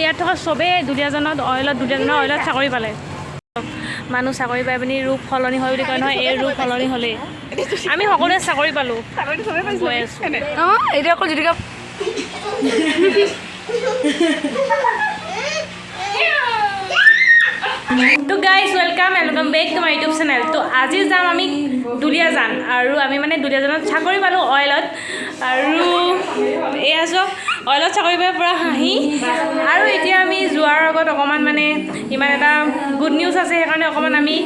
ইয়াত থকা চবেই দুলীয়াজানত অইলত চাকৰি পালে মানুহ চাকৰি পাই পিনি ৰূপ সলনি হয় বুলি কয় নহয় এই ৰূপ সলনি হ'লেই আমি সকলোৱে চাকৰি পালোঁ গৈ আছোঁ অঁ এতিয়া আকৌ যদি তো guys welcome back to my YouTube channel. তো আজি যাম আমি দুলিয়াজান আৰু আমি মানে দুলিয়াজানত চাকৰি পালোঁ অইলত আৰু এয়া চাওক অইলত চাকৰি পাই পূৰা হাঁহি আৰু এতিয়া আমি যোৱাৰ আগত অকণমান মানে ইমান এটা গুড নিউজ আছে সেইকাৰণে অকণমান আমি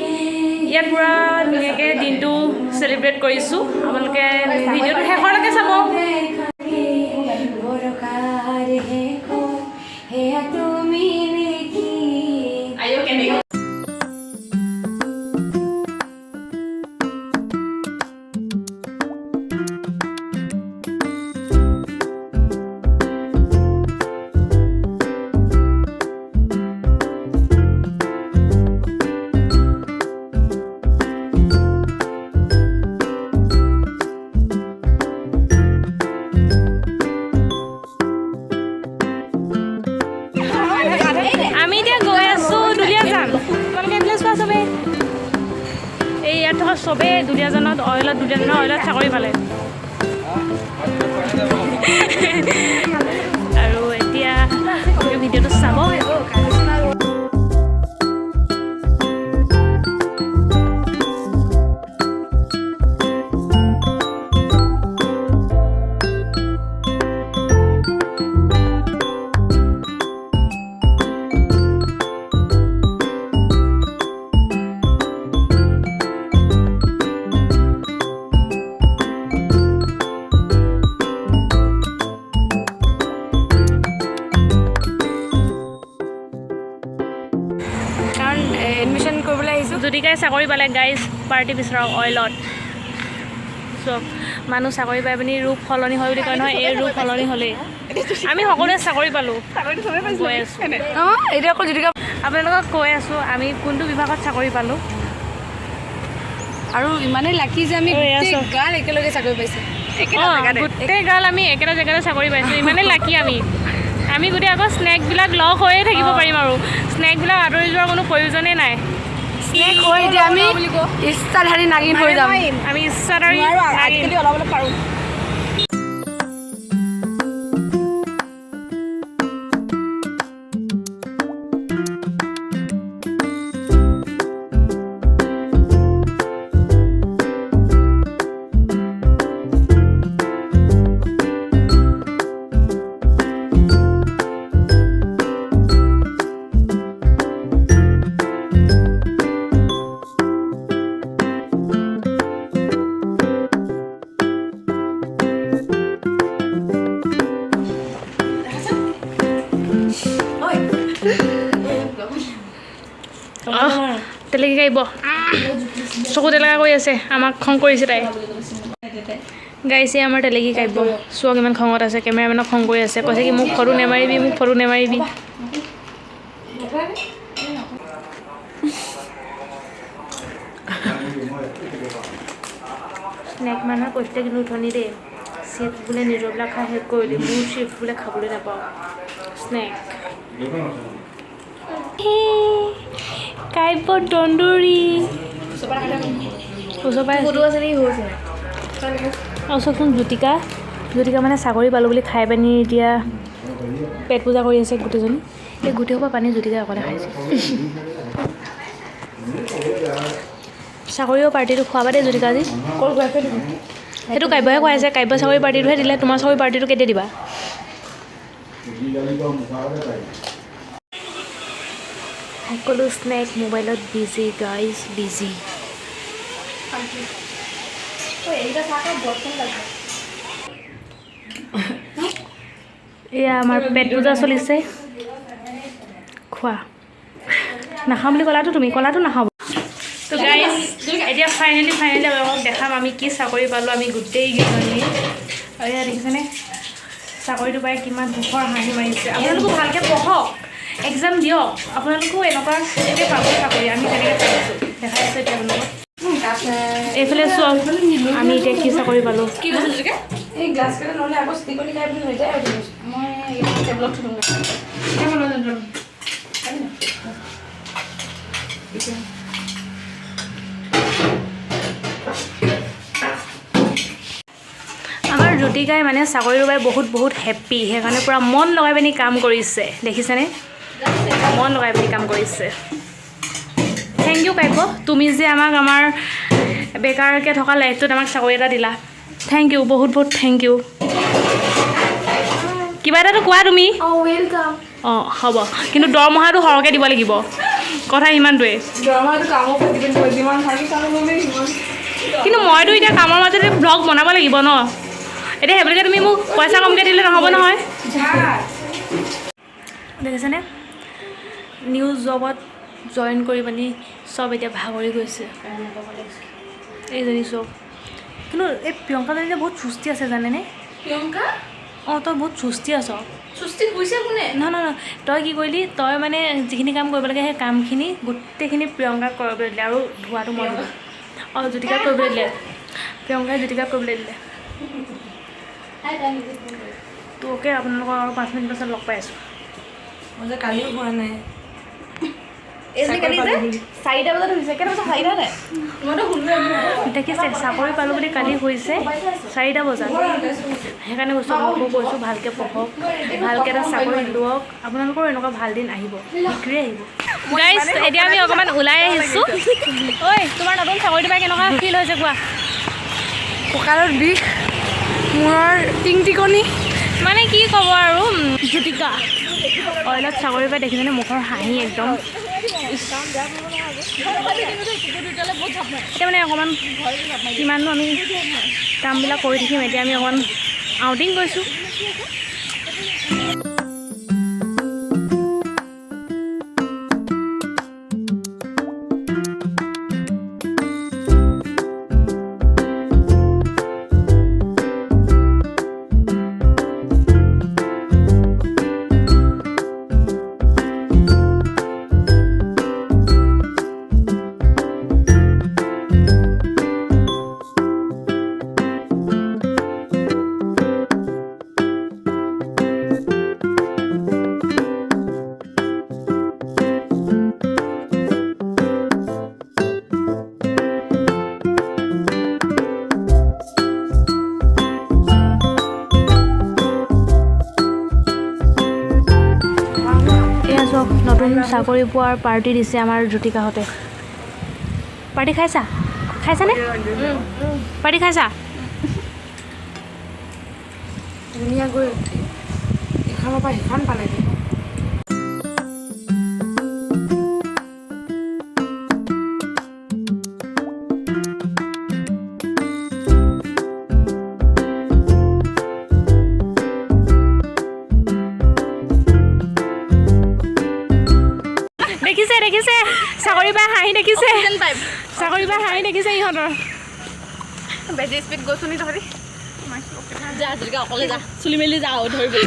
ইয়াত পূৰা ধুনীয়াকৈ দিনটো চেলিব্ৰেট কৰিছোঁ। আপোনালোকে ভিডিঅ'টো শেষলৈকে চাব। ইয়াত থকা চবেই দুলীয়াজানত অইলত চাকৰি পালে আৰু এতিয়া ভিডিঅ'টো চাব। এডমিশ্যন কৰিবলৈ আহিছোঁ যদিকাই চাকৰি পালে গাইজ পাৰ্টি বিচৰাওক অইলত চব মানুহ চাকৰি পাই পিনি ৰূপ সলনি হয় বুলি কয় নহয় এই ৰূপ সলনি হ'লেই আমি সকলোৱে চাকৰি পালোঁ গৈ আছোঁ অঁ এতিয়া আকৌ যদিকা আপোনালোকক কৈ আছোঁ আমি কোনটো বিভাগত চাকৰি পালোঁ আৰু ইমানেই লাকি যে আমি গাল একেলগে চাকৰি পাইছোঁ গোটেই গাল আমি একেটা জেগাতে চাকৰি পাইছোঁ ইমানেই লাকি আমি গোটেই আকৌ স্নেকবিলাক লগ হৈয়ে থাকিব পাৰিম আৰু স্নেকবিলাক আঁতৰি যোৱাৰ কোনো প্ৰয়োজনেই নাই স্নেক হৈ এতিয়া আমি ইচ্ছাধাৰী নাগিন হৈ যাম আমি ইচ্ছাধাৰী অলপ অলপ পাৰোঁ। তেলেকি গাইব চকু তেলেকা কৰি আছে আমাক খং কৰিছে তাই গাইছে আমাৰ তেলেকি গাইব চোৱা কিমান খঙত আছে কেমেৰামেনক খং কৰি আছে কৈছে কি মোক ফটো নেমাৰিবি স্নেক মানুহৰ প্ৰত্যেক নুঠনি দেই চিপ বোলে নিজৰবিলাক খাই শেষ কৰিলি মোৰ চিপ বোলে খাবলৈ নাপাওঁ স্নেক কাইব দন্দুৰী ওচৰ পাই ফটো আছে নেকি হৈছে ওচৰচোন জ্যোতিকা মানে চাকৰি পালোঁ বুলি খাই পানি এতিয়া পেট পূজা কৰি আছে গোটেইজনী এই গোটেই পৰা পানী জ্যোতিকা অকলে খাইছে চাকৰিও পাৰ্টিটো খোৱাবা দেই জ্যোতিকা আজি সেইটো কাব্যহে খুৱাইছে কাব্য চাকৰি পাৰ্টিটোহে দিলে তোমাৰ চাকৰি পাৰ্টিটো কেতিয়া দিবা সকলো স্নেক মোবাইলত বিজি গাইজ বিজি এয়া আমাৰ পেট পূজা চলিছে খোৱা নাখাওঁ বুলি ক'লাতো তুমি নাখাওঁ তো গাইজ এতিয়া ফাইনেলি আপোনালোকক দেখাম আমি কি চাকৰি পালোঁ আমি গোটেইকেইজনী আৰু এয়া দেখিছেনে চাকৰিটো পাই কিমান সুখৰ হাঁহি মাৰিছে আপোনালোকো ভালকৈ পঢ়ক এক্সাম দিয়ক আপোনালোকো এনেকুৱা পাব চাকৰি আমি তেনেকৈ পাইছোঁ দেখাই আছোঁ এতিয়া আপোনালোকক এইফালে চোৱা আমি এতিয়া কি চাকৰি পালোঁ এই গ্লাছ কেইটা নহ'লে আকৌ ষ্টিকলি খাই বুলি হৈ যায় মই টেবলেট থৈ জ্যোতিকাই মানে চাকৰিৰ বাবে বহুত হেপ্পী সেইকাৰণে পূৰা মন লগাই পিনি কাম কৰিছে দেখিছেনে মন লগাই পিনি কাম কৰিছে থেংক ইউ কাব্য তুমি যে আমাক আমাৰ বেকাৰকৈ থকা লাইফটোত আমাক চাকৰি এটা দিলা থেংক ইউ বহুত থেংক ইউ কিবা এটাতো কোৱা তুমি অঁ হ'ব কিন্তু দৰমহাটো সৰহকৈ দিব লাগিব কথা সিমানটোৱে কিন্তু মইতো এতিয়া কামৰ মাজতে ব্লগ বনাব লাগিব ন এতিয়া সেইবুলিকে তুমি মোক পইচা কমকৈ দিলে নহ'ব নহয় দেখিছেনে নিউ জবত জইন কৰি পিনি চব এতিয়া ভাগৰি গৈছে এইজনী চব কিন্তু এই প্ৰিয়ংকাজনী যে বহুত চুস্তি আছে জানেনে প্ৰিয়ংকা অঁ তই বহুত চুস্তি আছ চুস্তি হৈছে কোনে নহয় তই কি কৰিলি তই মানে যিখিনি কাম কৰিব লাগে সেই কামখিনি গোটেইখিনি প্ৰিয়ংকাক কৰিবলৈ দিলে আৰু ধোৱাটো মই দিলোঁ অঁ জ্যোতিকাক কৰিবলৈ দিলে প্ৰিয়ংকাই জ্যোতিকাক কৰিবলৈ দিলে তোকে আপোনালোকৰ আৰু 5 মিনিট পাছত লগ পাই আছোঁ মই যে কালিও হোৱা নাই চাৰিটা বজাত হৈছে কেইটা বজাত চাৰিটা নাই দেখিছে চাকৰি পালোঁ বুলি কালি হৈছে 4টা বজাত সেইকাৰণে কৈছোঁ আপোনালোকক কৈছোঁ ভালকৈ পঢ়ক ভালকৈ এটা চাকৰি লওক আপোনালোকৰ এনেকুৱা ভাল দিন আহিব বিক্ৰী আহিব গাইজ এতিয়া আমি অকণমান ওলাই আহিছোঁ ঐ তোমাৰ নতুন চাকৰিটো পাই কেনেকুৱা ফিল হৈছে কোৱা কঁকালৰ বিষ মূৰৰ টিংটিকনি মানে কি ক'ব আৰু জ্যোতিকা অইলত চাকৰি পাই দেখিছেনে মুখৰ হাঁহি একদম এতিয়া মানে অকণমান কিমাননো আমি কামবিলাক কৰি থাকিম এতিয়া আমি অকণমান আউটিং গৈছোঁ নতুন চাকৰি পোৱাৰ পাৰ্টি দিছে আমাৰ জ্যোতিকাহঁতে পাৰ্টি খাইছানে পাৰ্টি খাইছা ধুনীয়াকৈ এখনৰ পৰা সিখন পালেগৈ দেখিছে চাকৰি পাই হাঁহি দেখিছে চাকৰি পাই হাঁহি দেখিছে ইহঁতৰ বেছি স্পীড গৈছোঁ নি তহঁতি যা অকলে যা চুলি মেলি যা ধৰিবলৈ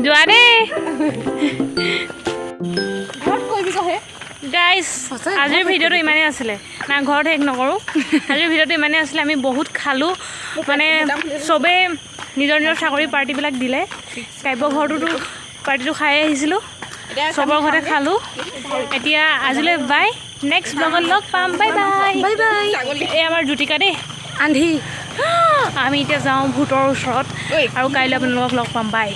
যোৱা দেই গাইজ আজিৰ ভিডিঅ'টো ইমানেই আছিলে না ঘৰত শেষ নকৰোঁ আজিৰ ভিডিঅ'টো ইমানেই আছিলে আমি বহুত খালোঁ মানে চবেই নিজৰ চাকৰি পাৰ্টিবিলাক দিলে কাব্য ঘৰটোতো পাৰ্টিটো খাই আহিছিলোঁ চবৰ ঘৰতে খালোঁ এতিয়া আজিলৈ বাই নেক্সট ব্লগত লগ পাম বাই বাই এই আমাৰ জ্যোতিকা দেই আন্ধি আমি এতিয়া যাওঁ ভূতৰ ওচৰত আৰু কাইলৈ আপোনালোকক লগ পাম বাই